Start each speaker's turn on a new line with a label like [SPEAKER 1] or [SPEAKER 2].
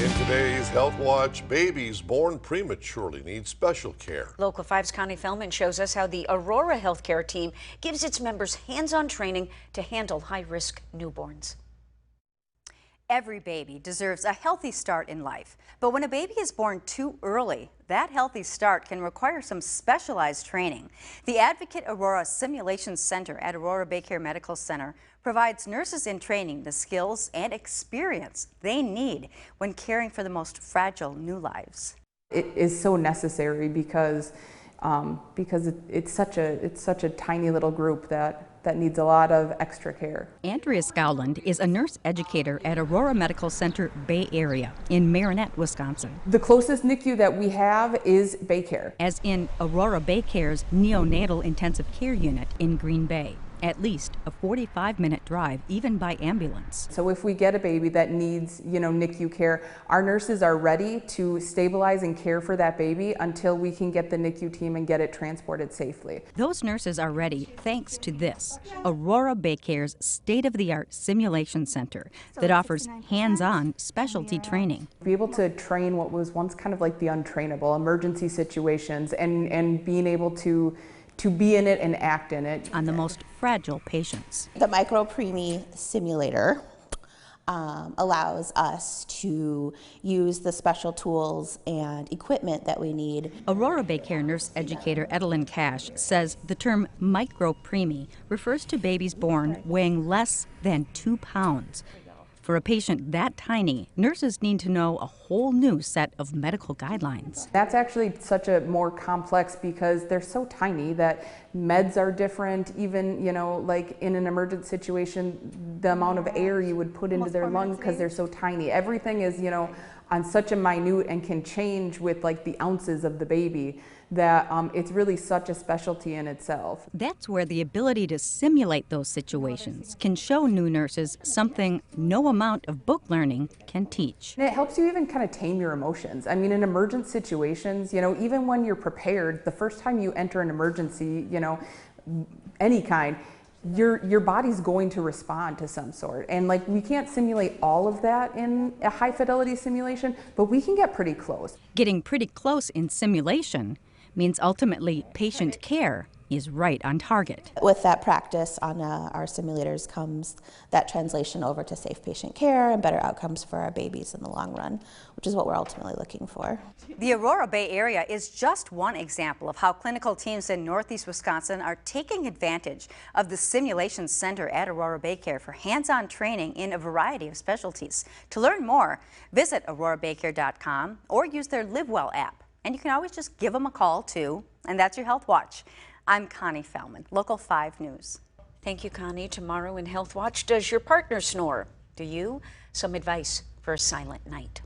[SPEAKER 1] In today's Health Watch, babies born prematurely need special care.
[SPEAKER 2] Local 5's Connie Fellman shows us how the Aurora Healthcare team gives its members hands-on training to handle high-risk newborns.
[SPEAKER 3] Every baby deserves a healthy start in life, but when a baby is born too early, that healthy start can require some specialized training. The Advocate Aurora Simulation Center at Aurora BayCare Medical Center provides nurses in training the skills and experience they need when caring for the most fragile new lives.
[SPEAKER 4] It is so necessary because it's such a tiny little group that needs a lot of extra care.
[SPEAKER 5] Andrea Scowland is a nurse educator at Aurora Medical Center Bay Area in Marinette, Wisconsin.
[SPEAKER 4] The closest NICU that we have is BayCare.
[SPEAKER 5] As in Aurora BayCare's neonatal intensive care unit in Green Bay. At least a 45-minute drive, even by ambulance.
[SPEAKER 4] So if we get a baby that needs, NICU care, our nurses are ready to stabilize and care for that baby until we can get the NICU team and get it transported safely.
[SPEAKER 5] Those nurses are ready thanks to this, Aurora BayCare's state-of-the-art simulation center that offers hands-on specialty training.
[SPEAKER 4] Be able to train what was once kind of like the untrainable, emergency situations, and being able to be in it and act in it.
[SPEAKER 5] On the most fragile patients.
[SPEAKER 6] The micro-preemie simulator allows us to use the special tools and equipment that we need.
[SPEAKER 5] Aurora BayCare nurse educator Edelyn Cash says the term micro-preemie refers to babies born weighing less than 2 pounds. For a patient that tiny, nurses need to know a whole new set of medical guidelines.
[SPEAKER 4] That's actually such a more complex because they're so tiny that meds are different. Even, like in an emergent situation, the amount of air you would put into their lungs because they're so tiny. Everything is, on such a minute and can change with like the ounces of the baby that it's really such a specialty in itself.
[SPEAKER 5] That's where the ability to simulate those situations can show new nurses something no amount of book learning can teach.
[SPEAKER 4] And it helps you even kind of tame your emotions. I mean, in emergent situations, even when you're prepared, the first time you enter an emergency, any kind, your body's going to respond to some sort. And like, we can't simulate all of that in a high fidelity simulation, but we can get pretty close.
[SPEAKER 5] Getting pretty close in simulation means ultimately patient care is right on target.
[SPEAKER 6] With that practice on our simulators comes that translation over to safe patient care and better outcomes for our babies in the long run, which is what we're ultimately looking for.
[SPEAKER 3] The Aurora Bay Area is just one example of how clinical teams in Northeast Wisconsin are taking advantage of the Simulation Center at Aurora BayCare for hands-on training in a variety of specialties. To learn more, visit aurorabaycare.com or use their LiveWell app. And you can always just give them a call too. And that's your Health Watch. I'm Connie Fellman, Local 5 News.
[SPEAKER 2] Thank you, Connie. Tomorrow in Health Watch, does your partner snore? Do you? Some advice for a silent night.